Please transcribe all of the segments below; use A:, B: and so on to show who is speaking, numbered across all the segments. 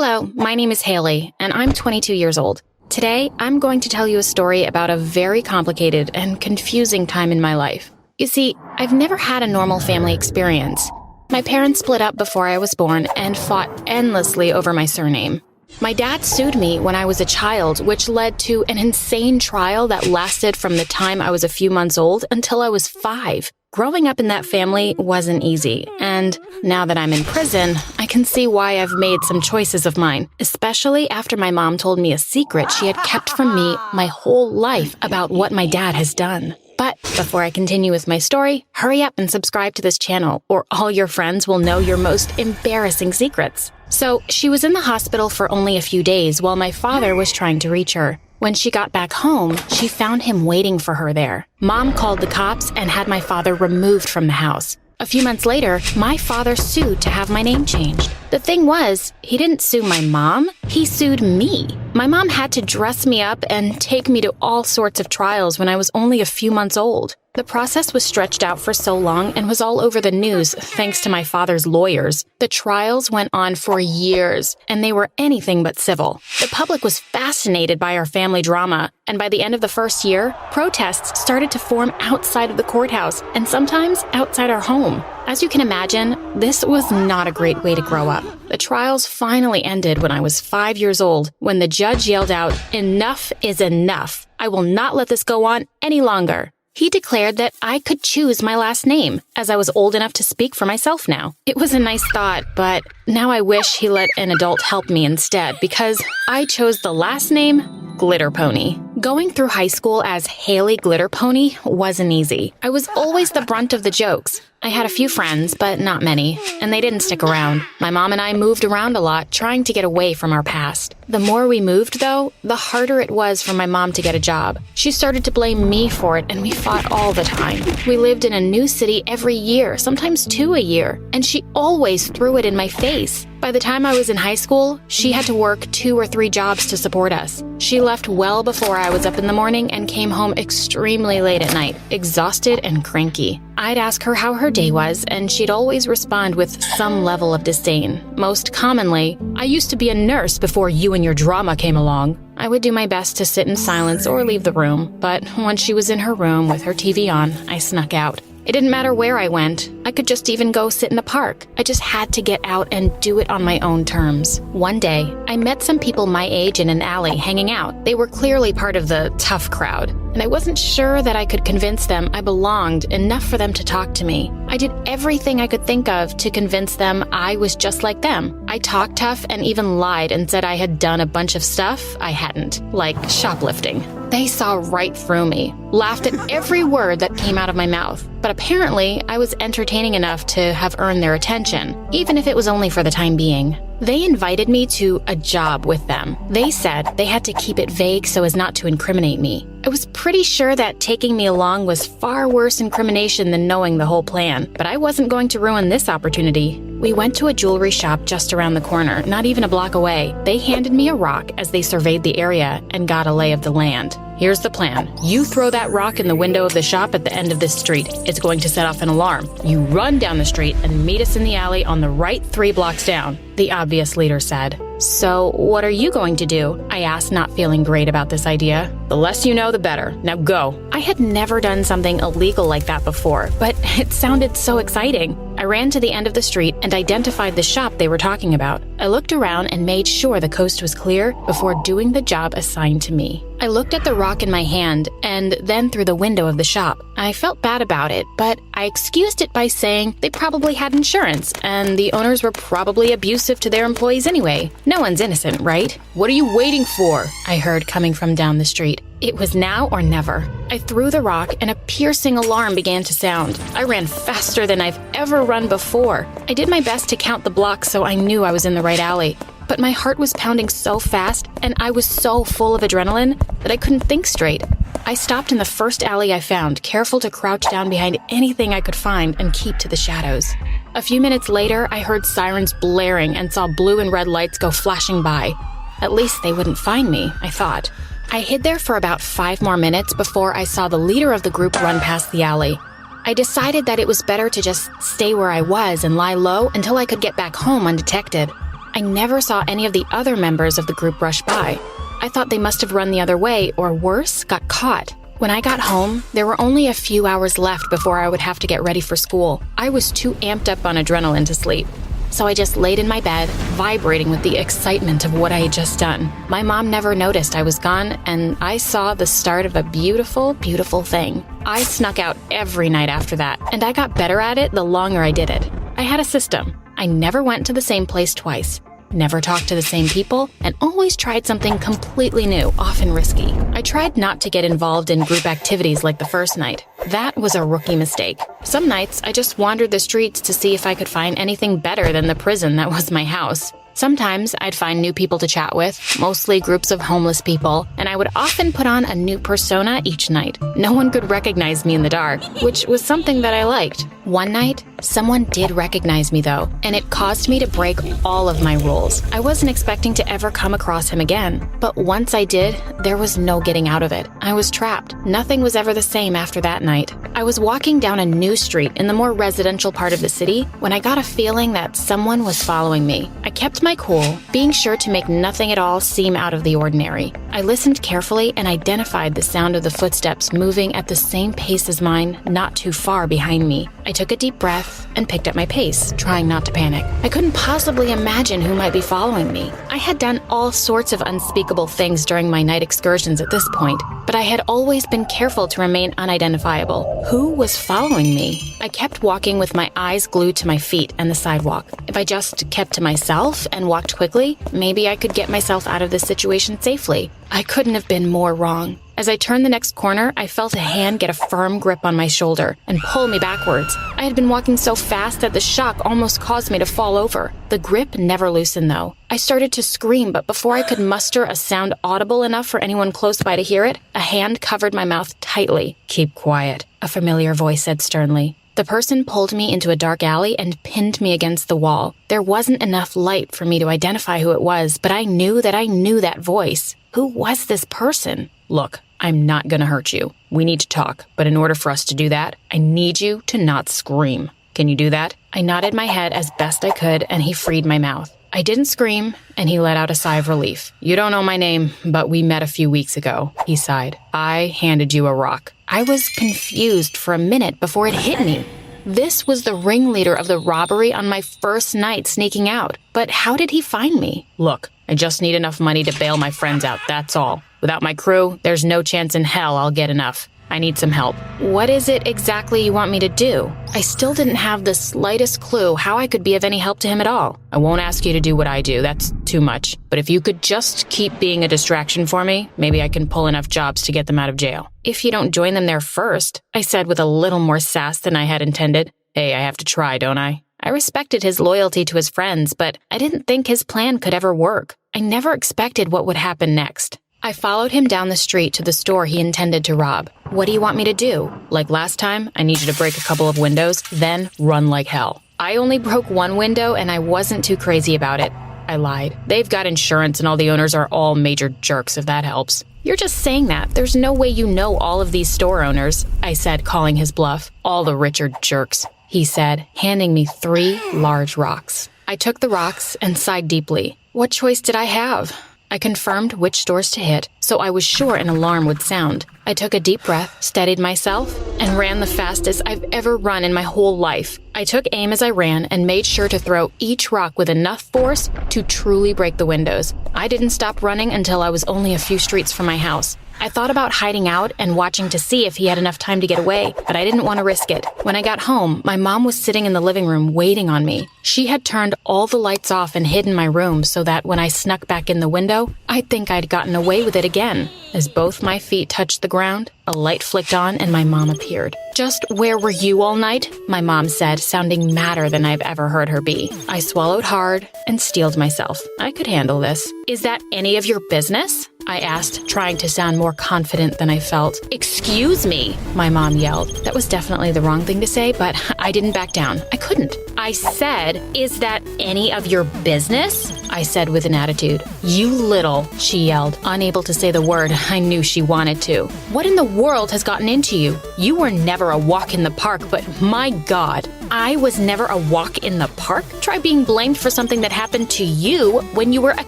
A: Hello, my name is Haley, and I'm 22 years old. Today, I'm going to tell you a story about a very complicated and confusing time in my life. You see, I've never had a normal family experience. My parents split up before I was born and fought endlessly over my surname. My dad sued me when I was a child, which led to an insane trial that lasted from the time I was a few months old until I was 5. Growing up in that family wasn't easy, and now that I'm in prison, I can see why I've made some choices of mine, especially after my mom told me a secret she had kept from me my whole life about what my dad has done. But before I continue with my story, hurry up and subscribe to this channel, or all your friends will know your most embarrassing secrets. So, she was in the hospital for only a few days while my father was trying to reach her. When she got back home, she found him waiting for her there. Mom called the cops and had my father removed from the house. A few months later, my father sued to have my name changed. The thing was, he didn't sue my mom, he sued me. My mom had to dress me up and take me to all sorts of trials when I was only a few months old. The process was stretched out for so long and was all over the news thanks to my father's lawyers. The trials went on for years, and they were anything but civil. The public was fascinated by our family drama, and by the end of the first year, protests started to form outside of the courthouse and sometimes outside our home. As you can imagine, this was not a great way to grow up. The trials finally ended when I was 5 years old, when the judge yelled out, "Enough is enough. I will not let this go on any longer." He declared that I could choose my last name, as I was old enough to speak for myself now. It was a nice thought, but now I wish he let an adult help me instead, because I chose the last name Glitter Pony. Going through high school as Haley Glitter Pony wasn't easy. I was always the brunt of the jokes. I had a few friends, but not many, and they didn't stick around. My mom and I moved around a lot, trying to get away from our past. The more we moved, though, the harder it was for my mom to get a job. She started to blame me for it, and we fought all the time. We lived in a new city every year, sometimes 2 a year, and she always threw it in my face. By the time I was in high school, she had to work 2 or 3 jobs to support us. She left well before I was up in the morning and came home extremely late at night, exhausted and cranky. I'd ask her how her day was, and she'd always respond with some level of disdain. Most commonly, "I used to be a nurse before you and your drama came along." I would do my best to sit in silence or leave the room, but once she was in her room with her TV on, I snuck out. It didn't matter where I went. I could just even go sit in the park. I just had to get out and do it on my own terms. One day, I met some people my age in an alley hanging out. They were clearly part of the tough crowd, and I wasn't sure that I could convince them I belonged enough for them to talk to me. I did everything I could think of to convince them I was just like them. I talked tough and even lied and said I had done a bunch of stuff I hadn't, like shoplifting. They saw right through me, laughed at every word that came out of my mouth. But apparently, I was entertaining enough to have earned their attention, even if it was only for the time being. They invited me to a job with them. They said they had to keep it vague so as not to incriminate me. I was pretty sure that taking me along was far worse incrimination than knowing the whole plan, but I wasn't going to ruin this opportunity. We went to a jewelry shop just around the corner, not even a block away. They handed me a rock as they surveyed the area and got a lay of the land. "Here's the plan. You throw that rock in the window of the shop at the end of this street. It's going to set off an alarm. You run down the street and meet us in the alley on the right 3 blocks down," the obvious leader said. "So, what are you going to do?" I asked, not feeling great about this idea. "The less you know, the better. Now go." I had never done something illegal like that before, but it sounded so exciting. I ran to the end of the street and identified the shop they were talking about. I looked around and made sure the coast was clear before doing the job assigned to me. I looked at the rock in my hand and then through the window of the shop. I felt bad about it, but I excused it by saying they probably had insurance and the owners were probably abusive to their employees anyway. No one's innocent, right? "What are you waiting for?" I heard coming from down the street. It was now or never. I threw the rock and a piercing alarm began to sound. I ran faster than I've ever run before. I did my best to count the blocks so I knew I was in the right alley. But my heart was pounding so fast and I was so full of adrenaline that I couldn't think straight. I stopped in the first alley I found, careful to crouch down behind anything I could find and keep to the shadows. A few minutes later, I heard sirens blaring and saw blue and red lights go flashing by. At least they wouldn't find me, I thought. I hid there for about 5 more minutes before I saw the leader of the group run past the alley. I decided that it was better to just stay where I was and lie low until I could get back home undetected. I I never saw any of the other members of the group rush by. I thought they must have run the other way, or worse, got caught. When I got home, there were only a few hours left before I would have to get ready for school. I was too amped up on adrenaline to sleep. So I just laid in my bed, vibrating with the excitement of what I had just done. My mom never noticed I was gone, and I saw the start of a beautiful, beautiful thing. I snuck out every night after that, and I got better at it the longer I did it. I had a system. I never went to the same place twice, never talked to the same people, and always tried something completely new, often risky. I tried not to get involved in group activities like the first night. That was a rookie mistake. Some nights, I just wandered the streets to see if I could find anything better than the prison that was my house. Sometimes I'd find new people to chat with, mostly groups of homeless people, and I would often put on a new persona each night. No one could recognize me in the dark, which was something that I liked. One night, someone did recognize me though, and it caused me to break all of my rules. I wasn't expecting to ever come across him again, but once I did, there was no getting out of it. I was trapped. Nothing was ever the same after that night. I was walking down a new street in the more residential part of the city when I got a feeling that someone was following me. I kept my cool, being sure to make nothing at all seem out of the ordinary. I listened carefully and identified the sound of the footsteps moving at the same pace as mine, not too far behind me. I took a deep breath and picked up my pace, trying not to panic. I couldn't possibly imagine who might be following me. I had done all sorts of unspeakable things during my night excursions at this point, but I had always been careful to remain unidentifiable. Who was following me? I kept walking with my eyes glued to my feet and the sidewalk. If I just kept to myself and walked quickly, maybe I could get myself out of this situation safely. I couldn't have been more wrong. As I turned the next corner, I felt a hand get a firm grip on my shoulder and pull me backwards. I had been walking so fast that the shock almost caused me to fall over. The grip never loosened, though. I started to scream, but before I could muster a sound audible enough for anyone close by to hear it, a hand covered my mouth tightly. "Keep quiet," a familiar voice said sternly. The person pulled me into a dark alley and pinned me against the wall. There wasn't enough light for me to identify who it was, but I knew that voice. Who was this person? "Look, I'm not gonna hurt you. We need to talk, but in order for us to do that, I need you to not scream. Can you do that?" I nodded my head as best I could, and he freed my mouth. I didn't scream, and he let out a sigh of relief. "You don't know my name, but we met a few weeks ago," he sighed. "I handed you a rock." I was confused for a minute before it hit me. This was the ringleader of the robbery on my first night sneaking out. But how did he find me? "Look, I just need enough money to bail my friends out, that's all. Without my crew, there's no chance in hell I'll get enough. I need some help." "What is it exactly you want me to do?" I still didn't have the slightest clue how I could be of any help to him at all. "I won't ask you to do what I do, that's too much. But if you could just keep being a distraction for me, maybe I can pull enough jobs to get them out of jail." "If you don't join them there first," I said with a little more sass than I had intended. "Hey, I have to try, don't I?" I respected his loyalty to his friends, but I didn't think his plan could ever work. I never expected what would happen next. I followed him down the street to the store he intended to rob. "What do you want me to do?" "Like last time, I need you to break a couple of windows, then run like hell." I only broke one window and I wasn't too crazy about it. I lied. "They've got insurance and all the owners are all major jerks, if that helps." "You're just saying that. There's no way you know all of these store owners," I said, calling his bluff. "All the richer jerks," he said, handing me 3 large rocks. I took the rocks and sighed deeply. What choice did I have? I confirmed which stores to hit, so I was sure an alarm would sound. I took a deep breath, steadied myself, and ran the fastest I've ever run in my whole life. I took aim as I ran and made sure to throw each rock with enough force to truly break the windows. I didn't stop running until I was only a few streets from my house. I thought about hiding out and watching to see if he had enough time to get away, but I didn't want to risk it. When I got home, my mom was sitting in the living room waiting on me. She had turned all the lights off and hidden my room so that when I snuck back in the window, I'd think I'd gotten away with it again. As both my feet touched the ground, a light flicked on and my mom appeared. "Just where were you all night?" my mom said, sounding madder than I've ever heard her be. I swallowed hard and steeled myself. I could handle this. "Is that any of your business?" I asked, trying to sound more confident than I felt. "Excuse me," my mom yelled. That was definitely the wrong thing to say, but I didn't back down. I couldn't. I said, "Is that any of your business?" I said with an attitude. "You little," she yelled, unable to say the word I knew she wanted to. "What in the world has gotten into you? You were never a walk in the park, but my God." I was never a walk in the park? Try being blamed for something that happened to you when you were a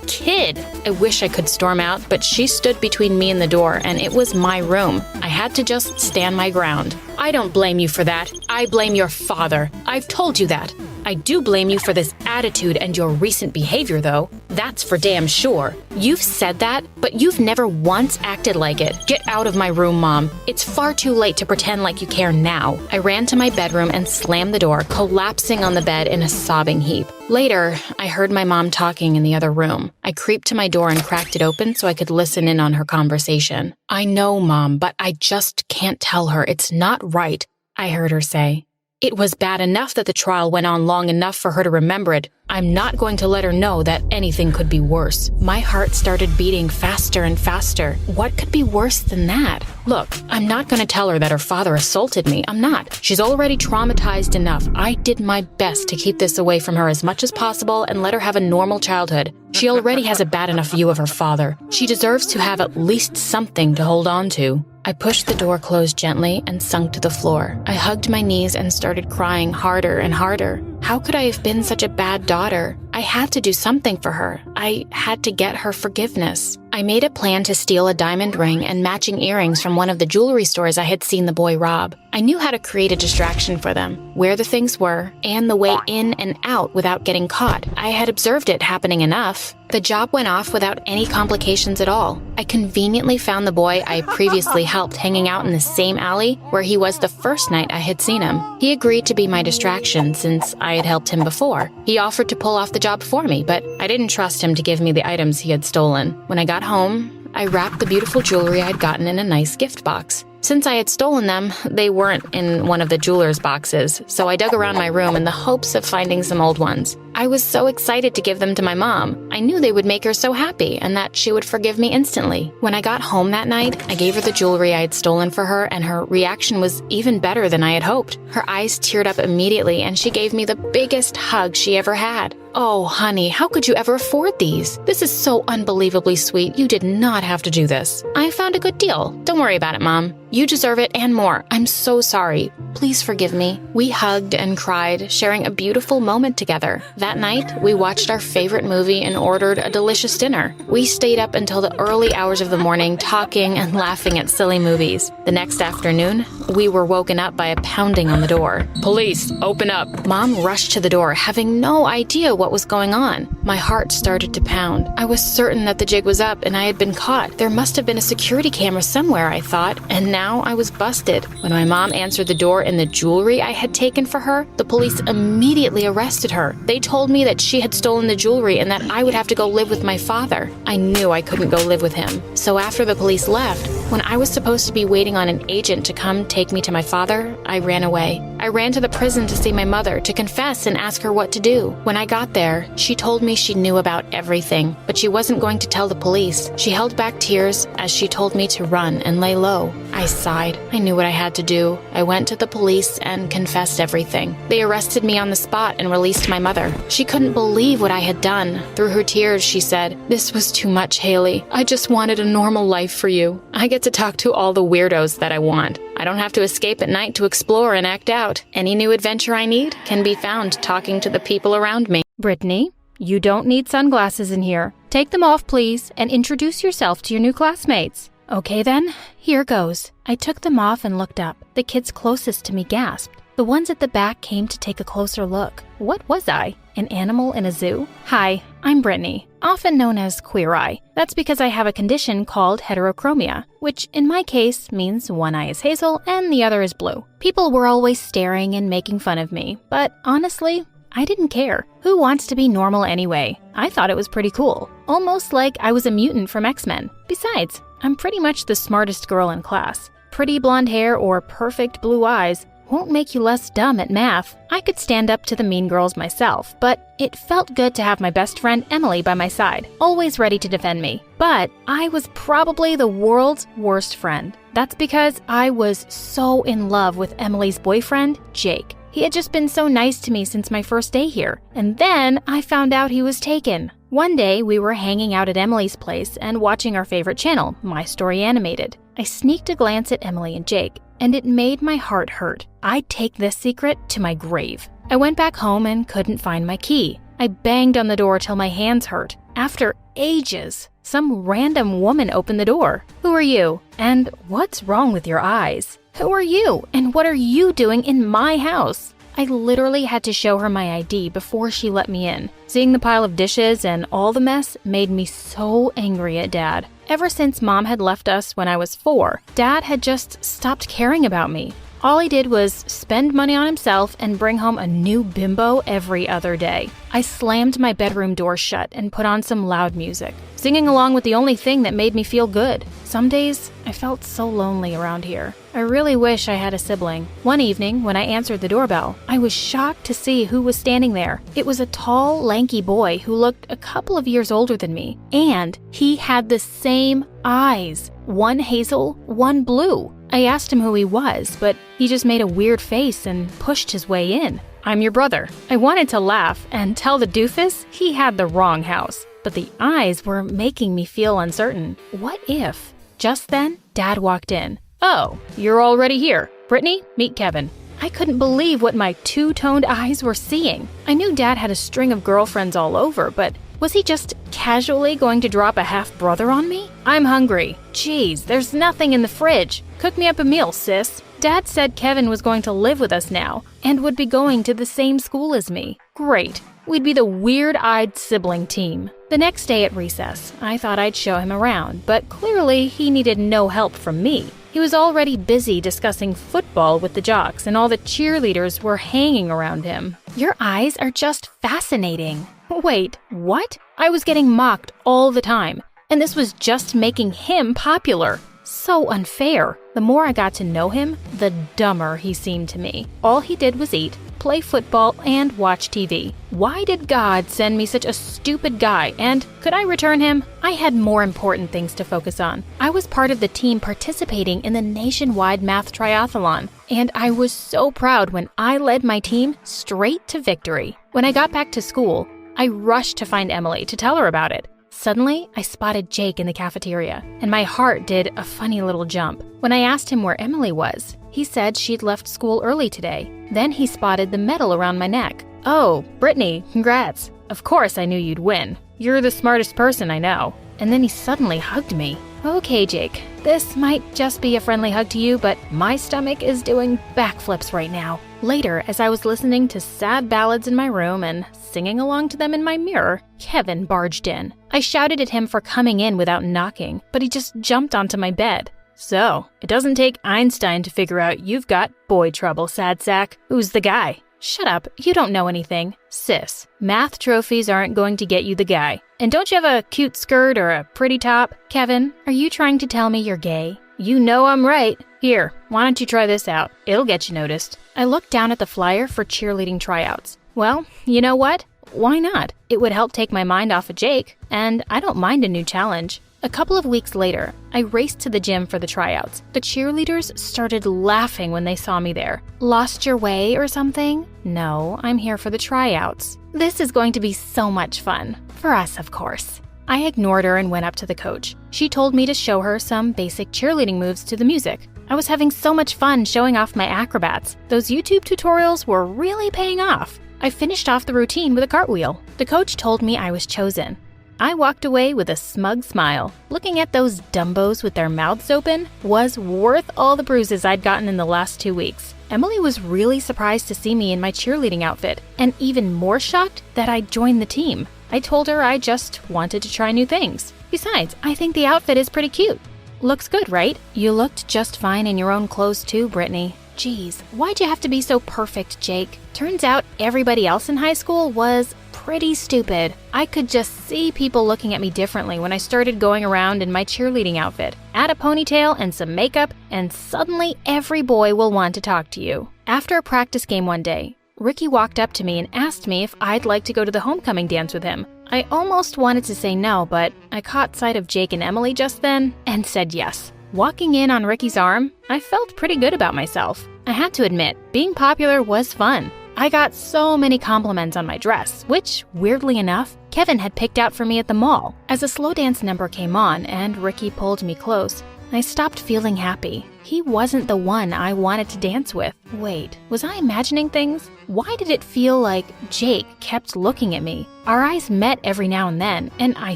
A: kid. I wish I could storm out, but she stood between me and the door, and it was my room. I had to just stand my ground. I don't blame you for that. I blame your father. I've told you that. I do blame you for this attitude and your recent behavior, though. That's for damn sure. You've said that, but you've never once acted like it. Get out of my room, Mom. It's far too late to pretend like you care now. I ran to my bedroom and slammed the door, collapsing on the bed in a sobbing heap. Later, I heard my mom talking in the other room. I creeped to my door and cracked it open so I could listen in on her conversation. I know, Mom, but I just can't tell her. It's not right, I heard her say. It was bad enough that the trial went on long enough for her to remember it. I'm not going to let her know that anything could be worse. My heart started beating faster and faster. What could be worse than that? Look, I'm not going to tell her that her father assaulted me. I'm not. She's already traumatized enough. I did my best to keep this away from her as much as possible and let her have a normal childhood. She already has a bad enough view of her father. She deserves to have at least something to hold on to. I pushed the door closed gently and sunk to the floor. I hugged my knees and started crying harder and harder. How could I have been such a bad daughter? I had to do something for her. I had to get her forgiveness. I made a plan to steal a diamond ring and matching earrings from one of the jewelry stores I had seen the boy rob. I knew how to create a distraction for them, where the things were, and the way in and out without getting caught. I had observed it happening enough. The job went off without any complications at all. I conveniently found the boy I previously helped hanging out in the same alley where he was the first night I had seen him. He agreed to be my distraction since I had helped him before. He offered to pull off the job for me, but I didn't trust him to give me the items he had stolen. When I got home, I wrapped the beautiful jewelry I'd gotten in a nice gift box. Since I had stolen them, they weren't in one of the jeweler's boxes, so I dug around my room in the hopes of finding some old ones. I was so excited to give them to my mom. I knew they would make her so happy and that she would forgive me instantly. When I got home that night, I gave her the jewelry I had stolen for her, and her reaction was even better than I had hoped. Her eyes teared up immediately, and she gave me the biggest hug she ever had. Oh, honey, how could you ever afford these? This is so unbelievably sweet. You did not have to do this. I found a good deal. Don't worry about it, Mom. You deserve it and more. I'm so sorry. Please forgive me. We hugged and cried, sharing a beautiful moment together. That night, we watched our favorite movie and ordered a delicious dinner. We stayed up until the early hours of the morning, talking and laughing at silly movies. The next afternoon, we were woken up by a pounding on the door. Police, open up. Mom rushed to the door, having no idea what was going on. My heart started to pound. I was certain that the jig was up and I had been caught. There must have been a security camera somewhere, I thought, and now I was busted. When my mom answered the door in the jewelry I had taken for her, the police immediately arrested her. They told me that she had stolen the jewelry and that I would have to go live with my father. I knew I couldn't go live with him. So after the police left, when I was supposed to be waiting on an agent to come take me to my father, I ran away. I ran to the prison to see my mother, to confess and ask her what to do. When I got there, she told me she knew about everything, but she wasn't going to tell the police. She held back tears as she told me to run and lay low. I sighed. I knew what I had to do. I went to the police and confessed everything. They arrested me on the spot and released my mother. She couldn't believe what I had done. Through her tears, she said, "This was too much, Haley. I just wanted a normal life for you. I get to talk to all the weirdos that I want. I don't have to escape at night to explore and act out. Any new adventure I need can be found talking to the people around me."
B: Brittany, you don't need sunglasses in here. Take them off, please, and introduce yourself to your new classmates. Okay then, here goes. I took them off and looked up. The kids closest to me gasped. The ones at the back came to take a closer look. What was I? An animal in a zoo? Hi, I'm Brittany, often known as Queer Eye. That's because I have a condition called heterochromia, which in my case means one eye is hazel and the other is blue. People were always staring and making fun of me, but honestly, I didn't care. Who wants to be normal anyway? I thought it was pretty cool. Almost like I was a mutant from X-Men. Besides, I'm pretty much the smartest girl in class. Pretty blonde hair or perfect blue eyes won't make you less dumb at math. I could stand up to the mean girls myself, but it felt good to have my best friend Emily by my side, always ready to defend me. But I was probably the world's worst friend. That's because I was so in love with Emily's boyfriend, Jake. He had just been so nice to me since my first day here, and then I found out he was taken. One day, we were hanging out at Emily's place and watching our favorite channel, My Story Animated. I sneaked a glance at Emily and Jake, and it made my heart hurt. I'd take this secret to my grave. I went back home and couldn't find my key. I banged on the door till my hands hurt. After ages, some random woman opened the door. "Who are you? And what's wrong with your eyes? Who are you? And what are you doing in my house?" I literally had to show her my ID before she let me in. Seeing the pile of dishes and all the mess made me so angry at Dad. Ever since Mom had left us when I was 4, Dad had just stopped caring about me. All he did was spend money on himself and bring home a new bimbo every other day. I slammed my bedroom door shut and put on some loud music, singing along with the only thing that made me feel good. Some days, I felt so lonely around here. I really wish I had a sibling. One evening, when I answered the doorbell, I was shocked to see who was standing there. It was a tall, lanky boy who looked a couple of years older than me, and he had the same eyes. One hazel, one blue. I asked him who he was, but he just made a weird face and pushed his way in. "I'm your brother." I wanted to laugh and tell the doofus he had the wrong house, but the eyes were making me feel uncertain. What if? Just then, Dad walked in. "Oh, you're already here. Brittany, meet Kevin." I couldn't believe what my two-toned eyes were seeing. I knew Dad had a string of girlfriends all over, but was he just casually going to drop a half-brother on me? "I'm hungry." "Geez, there's nothing in the fridge. Cook me up a meal, sis." Dad said Kevin was going to live with us now and would be going to the same school as me. Great. We'd be the weird-eyed sibling team. The next day at recess, I thought I'd show him around, but clearly he needed no help from me. He was already busy discussing football with the jocks, and all the cheerleaders were hanging around him. "Your eyes are just fascinating." Wait, what? I was getting mocked all the time, and this was just making him popular. So unfair. The more I got to know him, the dumber he seemed to me. All he did was eat, play football, and watch TV. Why did God send me such a stupid guy, and could I return him? I had more important things to focus on. I was part of the team participating in the nationwide math triathlon, and I was so proud when I led my team straight to victory. When I got back to school, I rushed to find Emily to tell her about it. Suddenly, I spotted Jake in the cafeteria, and my heart did a funny little jump. When I asked him where Emily was, he said she'd left school early today. Then he spotted the medal around my neck. "Oh, Brittany, congrats. Of course I knew you'd win. You're the smartest person I know." And then he suddenly hugged me. "Okay, Jake, this might just be a friendly hug to you, but my stomach is doing backflips right now." Later, as I was listening to sad ballads in my room and singing along to them in my mirror, Kevin barged in. I shouted at him for coming in without knocking, but he just jumped onto my bed. "So, it doesn't take Einstein to figure out you've got boy trouble, sad sack. Who's the guy?" "Shut up, you don't know anything." "Sis, math trophies aren't going to get you the guy. And don't you have a cute skirt or a pretty top?" "Kevin, are you trying to tell me you're gay?" "You know I'm right. Here, why don't you try this out? It'll get you noticed." I looked down at the flyer for cheerleading tryouts. Well, you know what? Why not? It would help take my mind off of Jake, and I don't mind a new challenge. A couple of weeks later, I raced to the gym for the tryouts. The cheerleaders started laughing when they saw me there. "Lost your way or something?" "No, I'm here for the tryouts." "This is going to be so much fun. For us, of course." I ignored her and went up to the coach. She told me to show her some basic cheerleading moves to the music. I was having so much fun showing off my acrobats. Those YouTube tutorials were really paying off. I finished off the routine with a cartwheel. The coach told me I was chosen. I walked away with a smug smile. Looking at those dumbos with their mouths open was worth all the bruises I'd gotten in the last 2 weeks. Emily was really surprised to see me in my cheerleading outfit, and even more shocked that I'd joined the team. I told her I just wanted to try new things. Besides, I think the outfit is pretty cute. Looks good, right? You looked just fine in your own clothes too, Brittany. Geez, why'd you have to be so perfect, Jake? Turns out everybody else in high school was pretty stupid. I could just see people looking at me differently when I started going around in my cheerleading outfit. Add a ponytail and some makeup, and suddenly every boy will want to talk to you. After a practice game one day, Ricky walked up to me and asked me if I'd like to go to the homecoming dance with him. I almost wanted to say no, but I caught sight of Jake and Emily just then and said yes. Walking in on Ricky's arm, I felt pretty good about myself. I had to admit, being popular was fun. I got so many compliments on my dress, which, weirdly enough, Kevin had picked out for me at the mall. As a slow dance number came on and Ricky pulled me close, I stopped feeling happy. He wasn't the one I wanted to dance with. Wait, was I imagining things? Why did it feel like Jake kept looking at me? Our eyes met every now and then, and I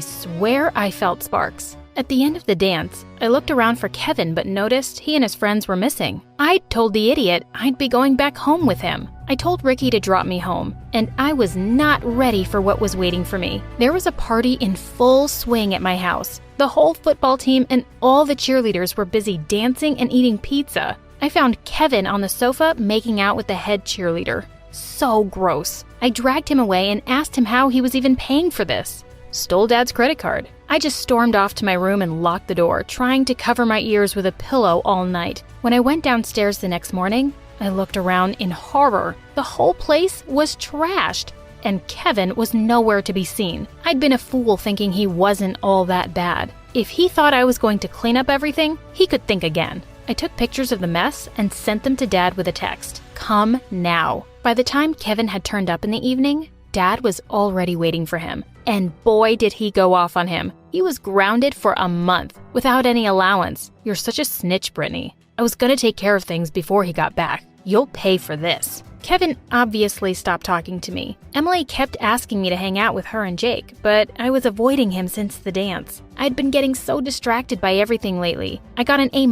B: swear I felt sparks. At the end of the dance, I looked around for Kevin but noticed he and his friends were missing. I'd told the idiot I'd be going back home with him. I told Ricky to drop me home, and I was not ready for what was waiting for me. There was a party in full swing at my house. The whole football team and all the cheerleaders were busy dancing and eating pizza. I found Kevin on the sofa making out with the head cheerleader. So gross. I dragged him away and asked him how he was even paying for this. Stole Dad's credit card. I just stormed off to my room and locked the door, trying to cover my ears with a pillow all night. When I went downstairs the next morning, I looked around in horror. The whole place was trashed, and Kevin was nowhere to be seen. I'd been a fool thinking he wasn't all that bad. If he thought I was going to clean up everything, he could think again. I took pictures of the mess and sent them to Dad with a text. Come now. By the time Kevin had turned up in the evening, Dad was already waiting for him. And boy, did he go off on him. He was grounded for a month without any allowance. You're such a snitch, Brittany. I was gonna take care of things before he got back. You'll pay for this. Kevin obviously stopped talking to me. Emily kept asking me to hang out with her and Jake, but I was avoiding him since the dance. I'd been getting so distracted by everything lately. I got an A-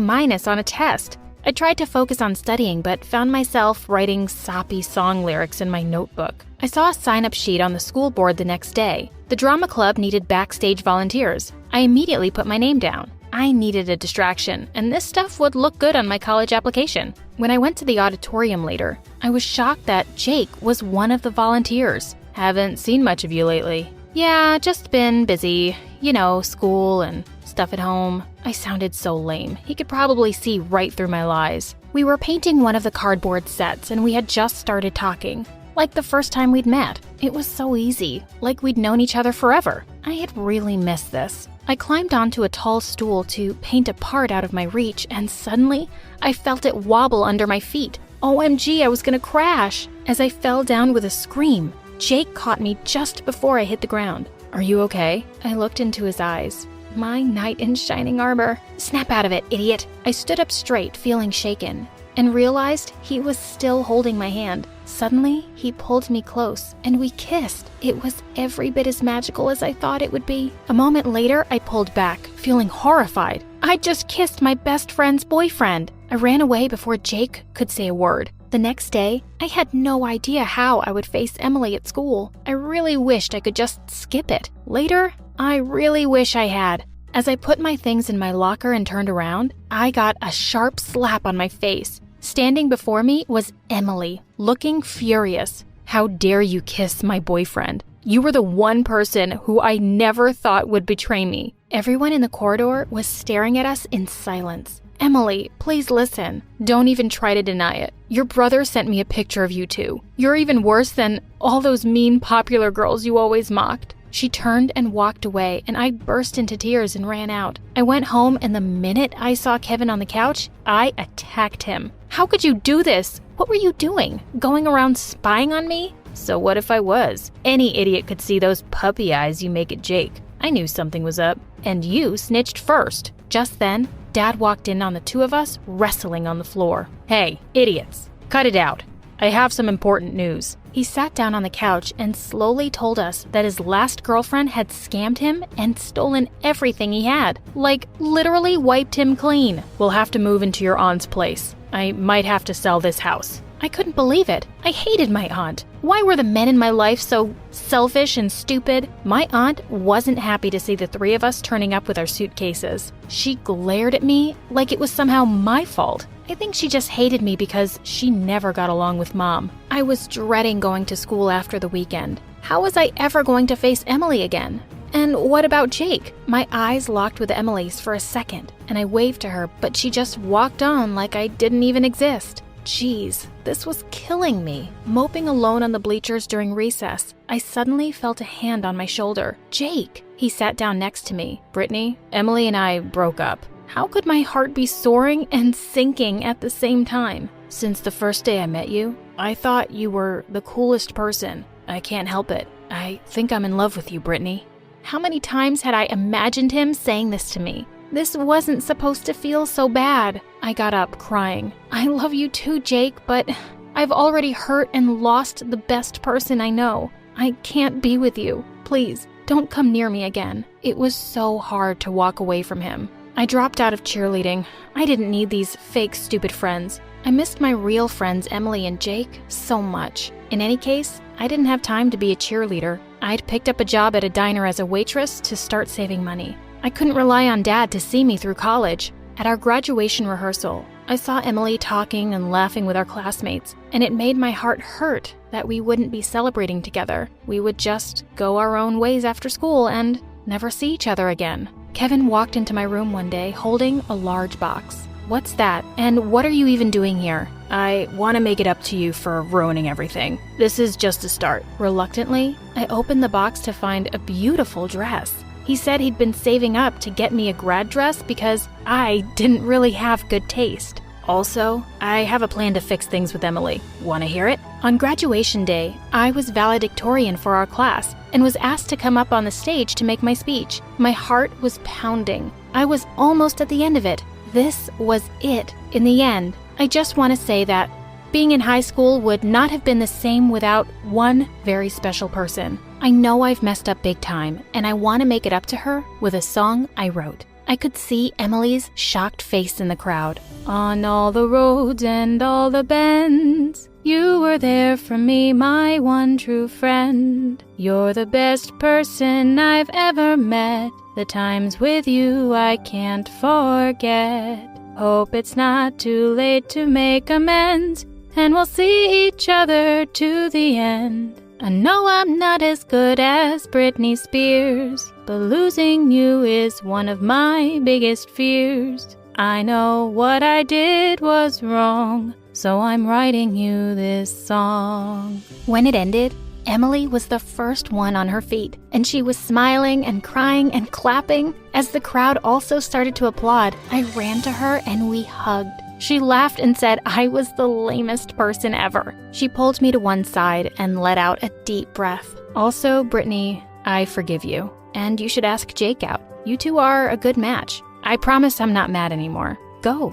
B: on a test. I tried to focus on studying, but found myself writing soppy song lyrics in my notebook. I saw a sign-up sheet on the school board the next day. The drama club needed backstage volunteers. I immediately put my name down. I needed a distraction, and this stuff would look good on my college application. When I went to the auditorium later, I was shocked that Jake was one of the volunteers. Haven't seen much of you lately. Yeah, just been busy. You know, school and stuff at home. I sounded so lame. He could probably see right through my lies. We were painting one of the cardboard sets, and we had just started talking. Like the first time we'd met. It was so easy, like we'd known each other forever. I had really missed this. I climbed onto a tall stool to paint a part out of my reach, and suddenly, I felt it wobble under my feet. OMG, I was gonna crash. As I fell down with a scream, Jake caught me just before I hit the ground. Are you okay? I looked into his eyes. My knight in shining armor. Snap out of it, idiot. I stood up straight, feeling shaken, and realized he was still holding my hand. Suddenly, he pulled me close, and we kissed. It was every bit as magical as I thought it would be. A moment later, I pulled back, feeling horrified. I just kissed my best friend's boyfriend. I ran away before Jake could say a word. The next day, I had no idea how I would face Emily at school. I really wished I could just skip it. Later, I really wish I had. As I put my things in my locker and turned around, I got a sharp slap on my face. Standing before me was Emily, looking furious. How dare you kiss my boyfriend? You were the one person who I never thought would betray me. Everyone in the corridor was staring at us in silence. Emily, please listen. Don't even try to deny it. Your brother sent me a picture of you two. You're even worse than all those mean popular girls you always mocked. She turned and walked away, and I burst into tears and ran out. I went home, and the minute I saw Kevin on the couch, I attacked him. How could you do this? What were you doing? Going around spying on me? So what if I was? Any idiot could see those puppy eyes you make at Jake. I knew something was up, and you snitched first. Just then, Dad walked in on the two of us wrestling on the floor. Hey, idiots, cut it out. I have some important news. He sat down on the couch and slowly told us that his last girlfriend had scammed him and stolen everything he had. Like, literally wiped him clean. We'll have to move into your aunt's place. I might have to sell this house. I couldn't believe it. I hated my aunt. Why were the men in my life so selfish and stupid? My aunt wasn't happy to see the three of us turning up with our suitcases. She glared at me like it was somehow my fault. I think she just hated me because she never got along with Mom. I was dreading going to school after the weekend. How was I ever going to face Emily again? And what about Jake? My eyes locked with Emily's for a second, and I waved to her, but she just walked on like I didn't even exist. Jeez, this was killing me. Moping alone on the bleachers during recess, I suddenly felt a hand on my shoulder. Jake! He sat down next to me. Brittany, Emily and I broke up. How could my heart be soaring and sinking at the same time? Since the first day I met you, I thought you were the coolest person. I can't help it. I think I'm in love with you, Brittany." How many times had I imagined him saying this to me? This wasn't supposed to feel so bad. I got up, crying. "I love you too, Jake, but I've already hurt and lost the best person I know. I can't be with you. Please, don't come near me again." It was so hard to walk away from him. I dropped out of cheerleading. I didn't need these fake, stupid friends. I missed my real friends, Emily and Jake, so much. In any case, I didn't have time to be a cheerleader. I'd picked up a job at a diner as a waitress to start saving money. I couldn't rely on Dad to see me through college. At our graduation rehearsal, I saw Emily talking and laughing with our classmates, and it made my heart hurt that we wouldn't be celebrating together. We would just go our own ways after school and never see each other again. Kevin walked into my room one day holding a large box. "What's that? And what are you even doing here?" "I want to make it up to you for ruining everything. This is just a start." Reluctantly, I opened the box to find a beautiful dress. He said he'd been saving up to get me a grad dress because I didn't really have good taste. "Also, I have a plan to fix things with Emily. Want to hear it?" On graduation day, I was valedictorian for our class and was asked to come up on the stage to make my speech. My heart was pounding. I was almost at the end of it. This was it. In the end, I just want to say that being in high school would not have been the same without one very special person. I know I've messed up big time, and I want to make it up to her with a song I wrote. I could see Emily's shocked face in the crowd. "On all the roads and all the bends, you were there for me, my one true friend. You're the best person I've ever met. The times with you I can't forget. Hope it's not too late to make amends, and we'll see each other to the end. I know I'm not as good as Britney Spears, but losing you is one of my biggest fears. I know what I did was wrong, so I'm writing you this song." When it ended, Emily was the first one on her feet, and she was smiling and crying and clapping. As the crowd also started to applaud, I ran to her and we hugged. She laughed and said I was the lamest person ever. She pulled me to one side and let out a deep breath. "Also, Brittany, I forgive you. And you should ask Jake out. You two are a good match. I promise I'm not mad anymore. Go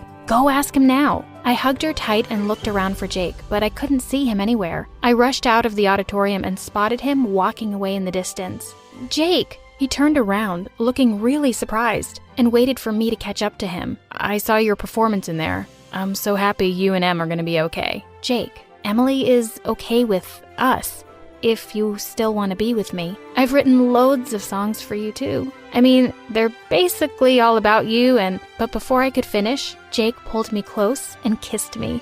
B: ask him now." I hugged her tight and looked around for Jake, but I couldn't see him anywhere. I rushed out of the auditorium and spotted him walking away in the distance. "Jake!" He turned around, looking really surprised, and waited for me to catch up to him. "I saw your performance in there. I'm so happy you and Em are gonna be okay." "Jake, Emily is okay with us, if you still want to be with me. I've written loads of songs for you too. I mean, they're basically all about you but before I could finish, Jake pulled me close and kissed me.